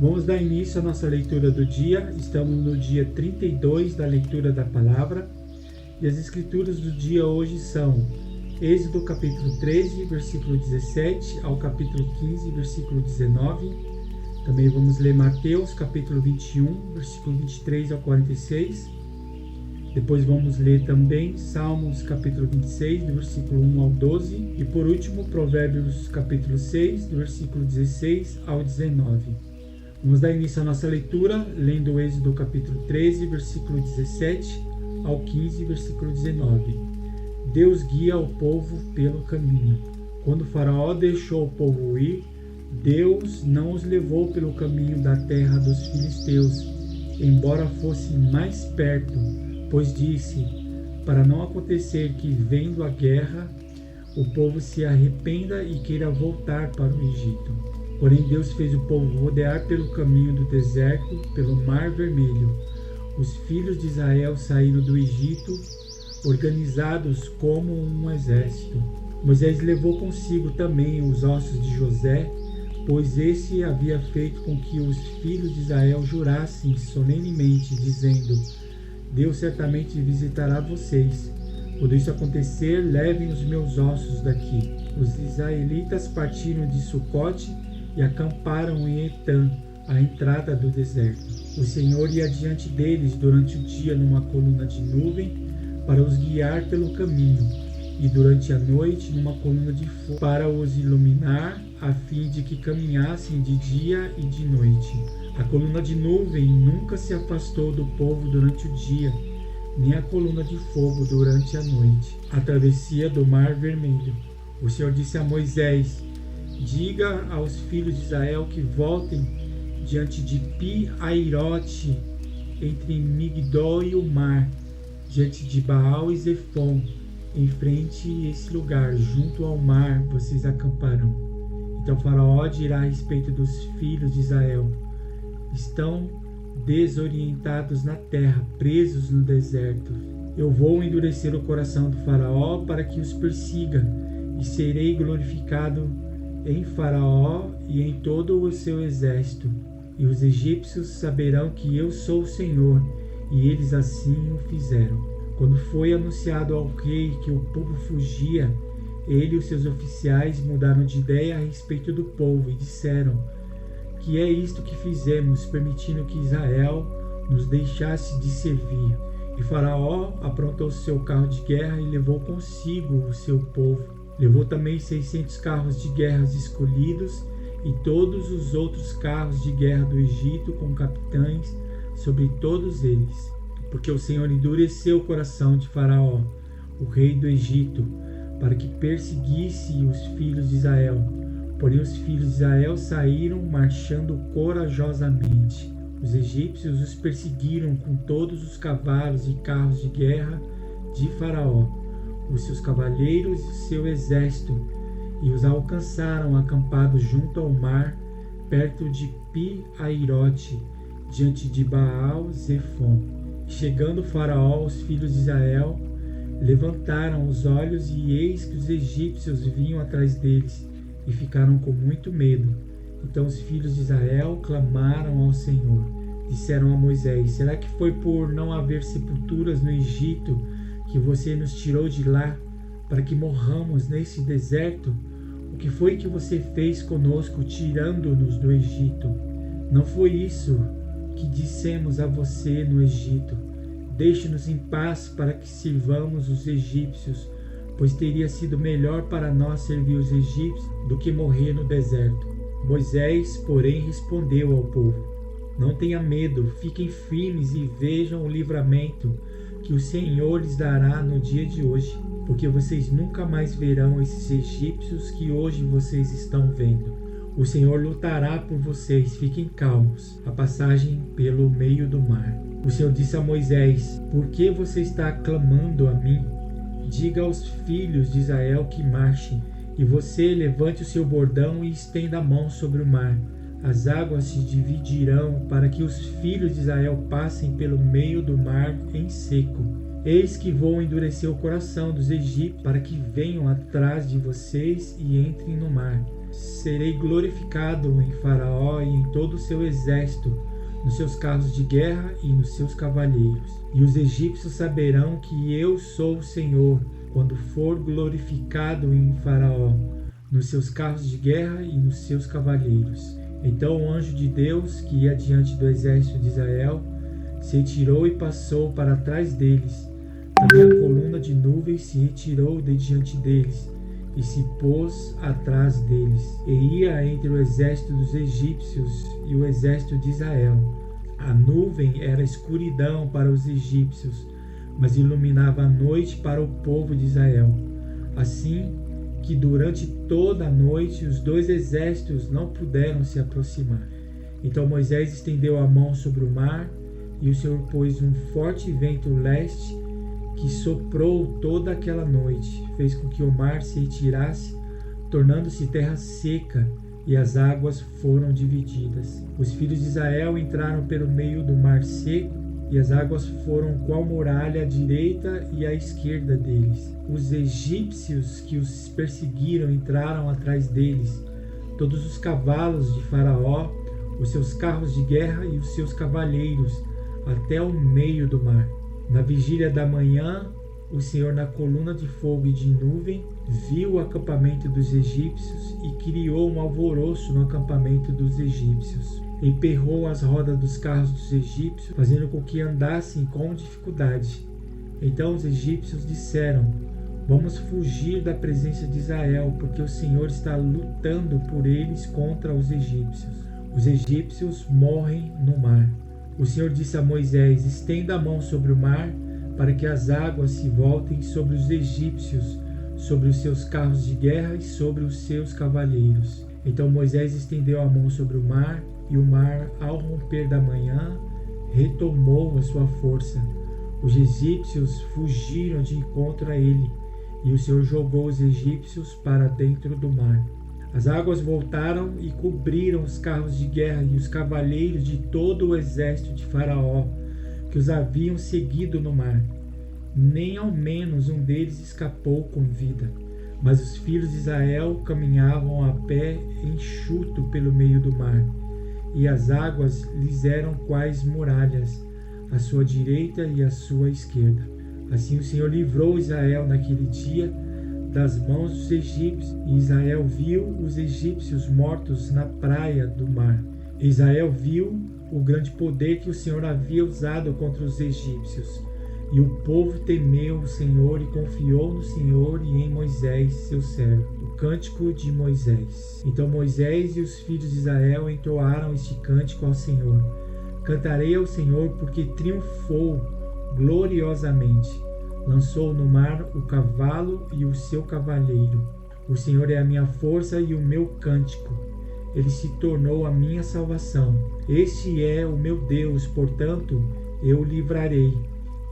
Vamos dar início à nossa leitura do dia. Estamos no dia 32 da leitura da palavra. E as escrituras do dia hoje são Êxodo capítulo 13, versículo 17 ao capítulo 15, versículo 19. Também vamos ler Mateus capítulo 21, versículo 23 ao 46. Depois vamos ler também Salmos capítulo 26, do versículo 1 ao 12. E por último, Provérbios capítulo 6, do versículo 16 ao 19. Vamos dar início à nossa leitura, lendo o Êxodo capítulo 13, versículo 17 ao 15, versículo 19. Deus guia o povo pelo caminho. Quando o faraó deixou o povo ir, Deus não os levou pelo caminho da terra dos filisteus, embora fosse mais perto, pois disse, para não acontecer que, vendo a guerra, o povo se arrependa e queira voltar para o Egito. Porém, Deus fez o povo rodear pelo caminho do deserto, pelo Mar Vermelho. Os filhos de Israel saíram do Egito, organizados como um exército. Moisés levou consigo também os ossos de José, pois esse havia feito com que os filhos de Israel jurassem solenemente, dizendo, Deus certamente visitará vocês. Quando isso acontecer, levem os meus ossos daqui. Os israelitas partiram de Sucote e acamparam em Etã, à entrada do deserto. O Senhor ia diante deles durante o dia numa coluna de nuvem para os guiar pelo caminho, e durante a noite numa coluna de fogo para os iluminar, a fim de que caminhassem de dia e de noite. A coluna de nuvem nunca se afastou do povo durante o dia, nem a coluna de fogo durante a noite. A travessia do Mar Vermelho. O Senhor disse a Moisés, diga aos filhos de Israel que voltem diante de Pi-Hahirote, entre Migdol e o mar, diante de Baal e Zefon, em frente a esse lugar, junto ao mar, vocês acamparão. Então Faraó dirá a respeito dos filhos de Israel, estão desorientados na terra, presos no deserto. Eu vou endurecer o coração do Faraó para que os persiga, e serei glorificado em Faraó e em todo o seu exército. E os egípcios saberão que eu sou o Senhor, e eles assim o fizeram. Quando foi anunciado ao rei que o povo fugia, ele e os seus oficiais mudaram de ideia a respeito do povo e disseram, que é isto que fizemos, permitindo que Israel nos deixasse de servir. E Faraó aprontou seu carro de guerra e levou consigo o seu povo. Levou também 600 carros de guerra escolhidos e todos os outros carros de guerra do Egito com capitães sobre todos eles. Porque o Senhor endureceu o coração de Faraó, o rei do Egito, para que perseguisse os filhos de Israel. Porém os filhos de Israel saíram marchando corajosamente. Os egípcios os perseguiram com todos os cavalos e carros de guerra de Faraó, os seus cavaleiros e o seu exército, e os alcançaram acampados junto ao mar, perto de Pi-Hahirote, diante de Baal-Zefon. Chegando Faraó, os filhos de Israel levantaram os olhos e eis que os egípcios vinham atrás deles, e ficaram com muito medo. Então os filhos de Israel clamaram ao Senhor. Disseram a Moisés, será que foi por não haver sepulturas no Egito que você nos tirou de lá, para que morramos nesse deserto? O que foi que você fez conosco, tirando-nos do Egito? Não foi isso que dissemos a você no Egito. Deixe-nos em paz para que sirvamos os egípcios, pois teria sido melhor para nós servir os egípcios do que morrer no deserto. Moisés, porém, respondeu ao povo, não tenha medo, fiquem firmes e vejam o livramento que o Senhor lhes dará no dia de hoje, porque vocês nunca mais verão esses egípcios que hoje vocês estão vendo. O Senhor lutará por vocês, fiquem calmos. A passagem pelo meio do mar. O Senhor disse a Moisés, por que você está clamando a mim? Diga aos filhos de Israel que marchem, e você levante o seu bordão e estenda a mão sobre o mar. As águas se dividirão para que os filhos de Israel passem pelo meio do mar em seco. Eis que vou endurecer o coração dos egípcios para que venham atrás de vocês e entrem no mar. serei glorificado em Faraó e em todo o seu exército, nos seus carros de guerra e nos seus cavalheiros. E os egípcios saberão que eu sou o Senhor, quando for glorificado em Faraó, nos seus carros de guerra e nos seus cavalheiros. Então o anjo de Deus, que ia diante do exército de Israel, se retirou e passou para trás deles. Também a coluna de nuvem se retirou de diante deles e se pôs atrás deles, e ia entre o exército dos egípcios e o exército de Israel. A nuvem era escuridão para os egípcios, mas iluminava a noite para o povo de Israel. Assim que durante toda a noite os dois exércitos não puderam se aproximar. Então Moisés estendeu a mão sobre o mar, e o Senhor pôs um forte vento leste que soprou toda aquela noite, fez com que o mar se retirasse, tornando-se terra seca, e as águas foram divididas. Os filhos de Israel entraram pelo meio do mar seco, e as águas foram qual muralha à direita e à esquerda deles. Os egípcios que os perseguiram entraram atrás deles, todos os cavalos de Faraó, os seus carros de guerra e os seus cavaleiros, até o meio do mar. Na vigília da manhã, o Senhor, na coluna de fogo e de nuvem, viu o acampamento dos egípcios e criou um alvoroço no acampamento dos egípcios. Emperrou as rodas dos carros dos egípcios, fazendo com que andassem com dificuldade. Então os egípcios disseram: vamos fugir da presença de Israel, porque o Senhor está lutando por eles contra os egípcios. Os egípcios morrem no mar. O Senhor disse a Moisés: estenda a mão sobre o mar, para que as águas se voltem sobre os egípcios, sobre os seus carros de guerra e sobre os seus cavaleiros. Então Moisés estendeu a mão sobre o mar, e o mar, ao romper da manhã, retomou a sua força. Os egípcios fugiram de encontro a ele, e o Senhor jogou os egípcios para dentro do mar. As águas voltaram e cobriram os carros de guerra e os cavaleiros de todo o exército de Faraó, que os haviam seguido no mar. Nem ao menos um deles escapou com vida. Mas os filhos de Israel caminhavam a pé enxuto pelo meio do mar, e as águas lhes eram quais muralhas, à sua direita e à sua esquerda. Assim o Senhor livrou Israel naquele dia das mãos dos egípcios, e Israel viu os egípcios mortos na praia do mar. Israel viu o grande poder que o Senhor havia usado contra os egípcios. E o povo temeu o Senhor e confiou no Senhor e em Moisés, seu servo. O cântico de Moisés. Então Moisés e os filhos de Israel entoaram este cântico ao Senhor. Cantarei ao Senhor porque triunfou gloriosamente. Lançou no mar o cavalo e o seu cavaleiro. O Senhor é a minha força e o meu cântico. Ele se tornou a minha salvação. Este é o meu Deus, portanto, eu o livrarei.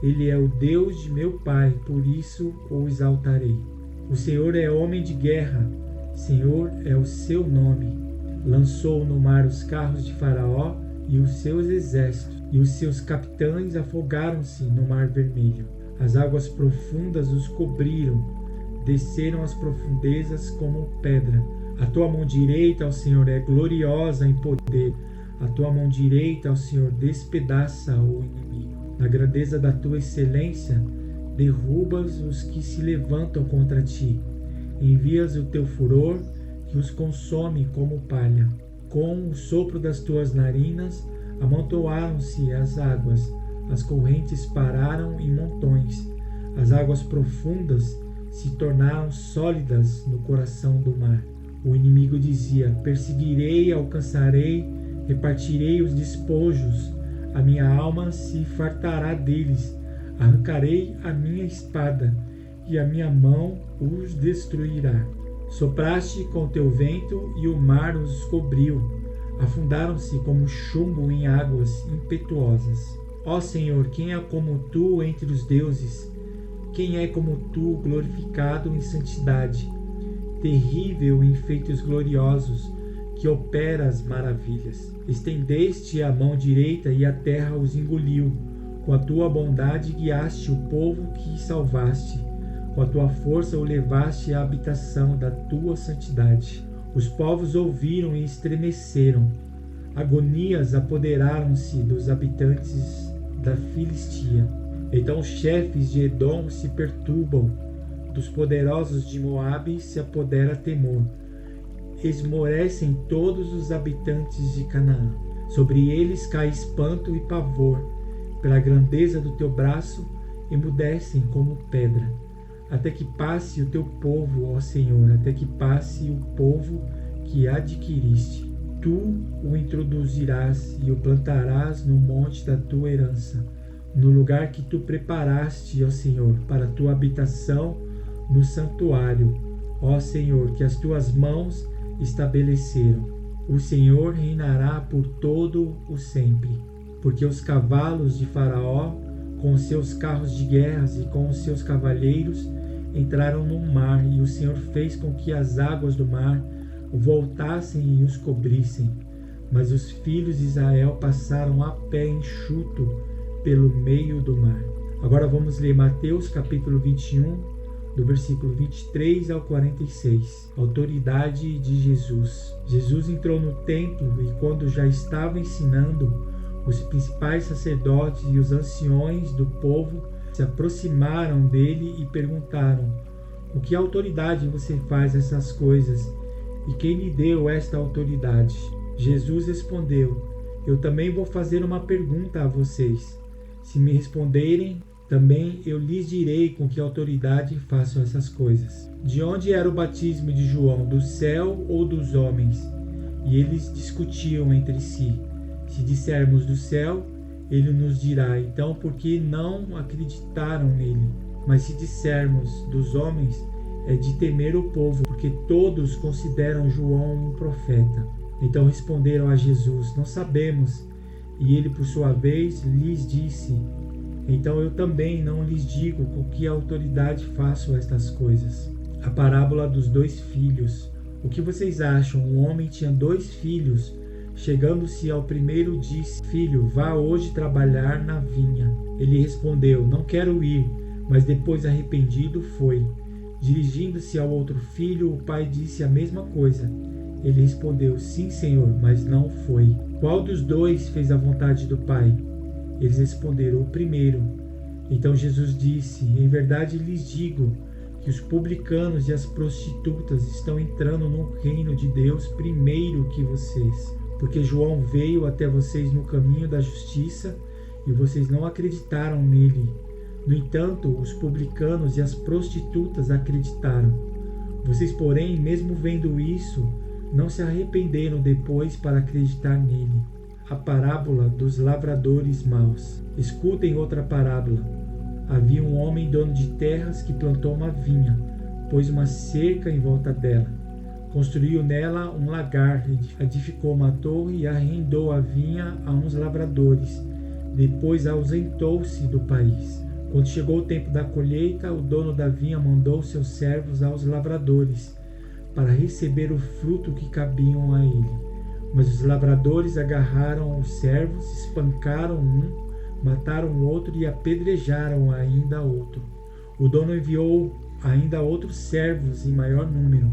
Ele é o Deus de meu pai, por isso o exaltarei. O Senhor é homem de guerra, Senhor é o seu nome. Lançou no mar os carros de Faraó e os seus exércitos, e os seus capitães afogaram-se no mar vermelho. As águas profundas os cobriram, desceram as profundezas como pedra. A tua mão direita, ó Senhor, é gloriosa em poder. A tua mão direita, ó Senhor, despedaça o inimigo. Na grandeza da tua excelência, derrubas os que se levantam contra ti. Envias o teu furor, que os consome como palha. Com o sopro das tuas narinas, amontoaram-se as águas. As correntes pararam em montões. As águas profundas se tornaram sólidas no coração do mar. O inimigo dizia: perseguirei, alcançarei, repartirei os despojos. A minha alma se fartará deles. Arrancarei a minha espada, e a minha mão os destruirá. Sopraste com teu vento, e o mar os cobriu. Afundaram-se como chumbo em águas impetuosas. Ó Senhor, quem é como tu entre os deuses? Quem é como tu, glorificado em santidade, terrível em feitos gloriosos, que opera as maravilhas? Estendeste a mão direita e a terra os engoliu. Com a tua bondade guiaste o povo que salvaste. Com a tua força o levaste à habitação da tua santidade. Os povos ouviram e estremeceram. Agonias apoderaram-se dos habitantes da Filistia. Então os chefes de Edom se perturbam, dos poderosos de Moabe se apodera temor. Esmorecem todos os habitantes de Canaã. Sobre eles cai espanto e pavor. Pela grandeza do teu braço, emudecem como pedra. Até que passe o teu povo, ó Senhor, até que passe o povo que adquiriste. Tu o introduzirás e o plantarás no monte da tua herança, no lugar que tu preparaste, ó Senhor, para a tua habitação no santuário, ó Senhor, que as tuas mãos estabeleceram. O Senhor reinará por todo o sempre, porque os cavalos de Faraó, com os seus carros de guerras e com os seus cavalheiros, entraram no mar, e o Senhor fez com que as águas do mar voltassem e os cobrissem. Mas os filhos de Israel passaram a pé enxuto pelo meio do mar. Agora vamos ler Mateus capítulo 21, do versículo 23 ao 46. Autoridade de Jesus. Jesus entrou no templo e, quando já estava ensinando, os principais sacerdotes e os anciões do povo se aproximaram dele e perguntaram: com que autoridade você faz essas coisas? E quem lhe deu esta autoridade? Jesus respondeu: eu também vou fazer uma pergunta a vocês. Se me responderem, também eu lhes direi com que autoridade faço essas coisas. De onde era o batismo de João? Do céu ou dos homens? E eles discutiam entre si. Se dissermos do céu, ele nos dirá: então por que não acreditaram nele? Mas se dissermos dos homens, é de temer o povo, porque todos consideram João um profeta. Então responderam a Jesus: não sabemos. E ele, por sua vez, lhes disse: então eu também não lhes digo com que autoridade faço estas coisas. A parábola dos 2 filhos. O que vocês acham? Um homem tinha 2 filhos. Chegando-se ao primeiro, disse: filho, vá hoje trabalhar na vinha. Ele respondeu: não quero ir. Mas depois, arrependido, foi. Dirigindo-se ao outro filho, o pai disse a mesma coisa. Ele respondeu: sim, senhor, mas não foi. Qual dos 2 fez a vontade do pai? Eles responderam: o primeiro. Então Jesus disse: em verdade lhes digo que os publicanos e as prostitutas estão entrando no reino de Deus primeiro que vocês. Porque João veio até vocês no caminho da justiça e vocês não acreditaram nele. No entanto, os publicanos e as prostitutas acreditaram. Vocês, porém, mesmo vendo isso, não se arrependeram depois para acreditar nele. A parábola dos lavradores maus. Escutem outra parábola. Havia um homem dono de terras que plantou uma vinha, pôs uma cerca em volta dela. Construiu nela um lagar, edificou uma torre e arrendou a vinha a uns lavradores. Depois ausentou-se do país. Quando chegou o tempo da colheita, o dono da vinha mandou seus servos aos lavradores para receber o fruto que cabiam a ele. Mas os lavradores agarraram os servos, espancaram um, mataram o outro e apedrejaram ainda outro. O dono enviou ainda outros servos em maior número,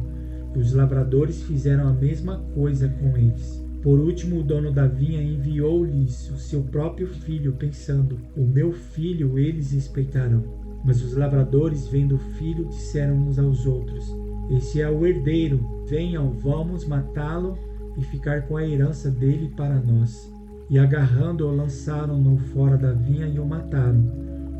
e os lavradores fizeram a mesma coisa com eles. Por último, o dono da vinha enviou-lhes o seu próprio filho, pensando: o meu filho eles respeitarão. Mas os lavradores, vendo o filho, disseram uns aos outros: esse é o herdeiro, venham, vamos matá-lo e ficar com a herança dele para nós. E agarrando-o, lançaram-no fora da vinha e o mataram.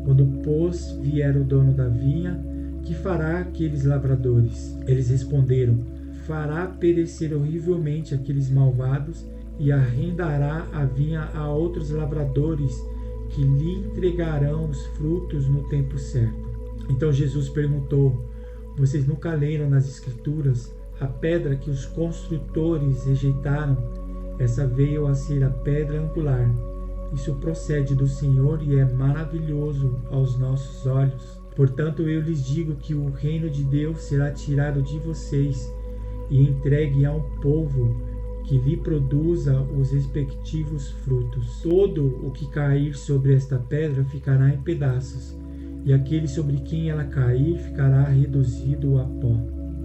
Quando, pois, vier o dono da vinha, que fará aqueles lavradores? Eles responderam: fará perecer horrivelmente aqueles malvados e arrendará a vinha a outros lavradores que lhe entregarão os frutos no tempo certo. Então Jesus perguntou: vocês nunca leram nas Escrituras a pedra que os construtores rejeitaram? Essa veio a ser a pedra angular. Isso procede do Senhor e é maravilhoso aos nossos olhos. Portanto, eu lhes digo que o reino de Deus será tirado de vocês e entregue a um povo que lhe produza os respectivos frutos. Todo o que cair sobre esta pedra ficará em pedaços, e aquele sobre quem ela cair ficará reduzido a pó.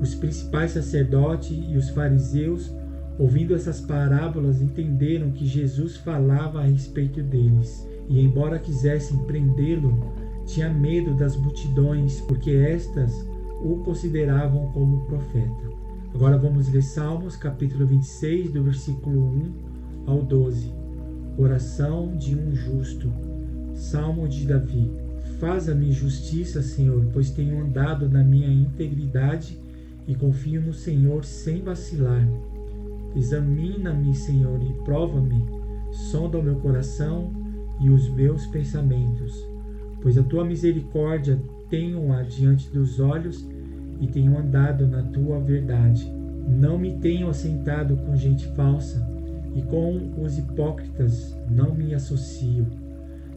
Os principais sacerdotes e os fariseus, ouvindo essas parábolas, entenderam que Jesus falava a respeito deles. E embora quisessem prendê-lo, tinha medo das multidões, porque estas o consideravam como profeta. Agora vamos ler Salmos, capítulo 26, do versículo 1 ao 12. Oração de um justo. Salmo de Davi. Faza-me justiça, Senhor, pois tenho andado na minha integridade e confio no Senhor sem vacilar. Examina-me, Senhor, e prova-me. Sonda o meu coração e os meus pensamentos. Pois a tua misericórdia tenho-a diante dos olhos e tenho andado na tua verdade. Não me tenho assentado com gente falsa e com os hipócritas não me associo.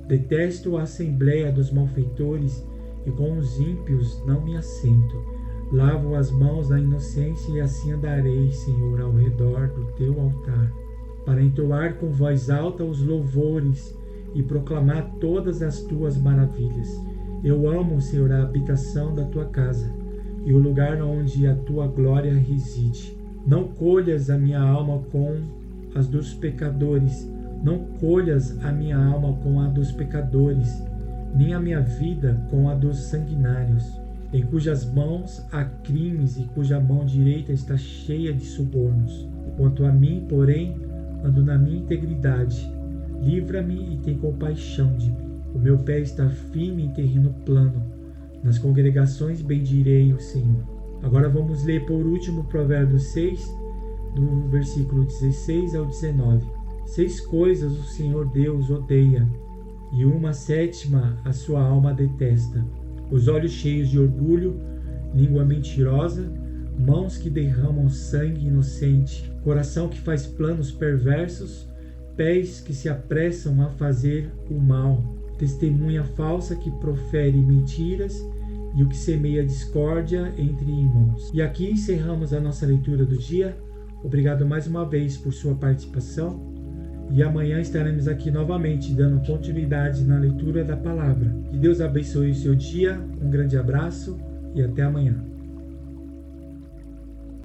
Detesto a assembleia dos malfeitores e com os ímpios não me assento. Lavo as mãos na inocência e assim andarei, Senhor, ao redor do teu altar, para entoar com voz alta os louvores e proclamar todas as tuas maravilhas. Eu amo, Senhor, a habitação da tua casa e o lugar onde a tua glória reside. Não colhas a minha alma com as dos pecadores, não colhas a minha alma com a dos pecadores, nem a minha vida com a dos sanguinários, em cujas mãos há crimes e cuja mão direita está cheia de subornos. Quanto a mim, porém, ando na minha integridade. Livra-me e tem compaixão de mim. O meu pé está firme em terreno plano. Nas congregações bendirei o Senhor. Agora vamos ler por último Provérbios 6, do versículo 16 ao 19. 6 coisas o Senhor Deus odeia, e uma sétima a sua alma detesta: os olhos cheios de orgulho, língua mentirosa, mãos que derramam sangue inocente, coração que faz planos perversos, pés que se apressam a fazer o mal, testemunha falsa que profere mentiras e o que semeia discórdia entre irmãos. E aqui encerramos a nossa leitura do dia. Obrigado mais uma vez por sua participação. E amanhã estaremos aqui novamente dando continuidade na leitura da palavra. Que Deus abençoe o seu dia. Um grande abraço e até amanhã.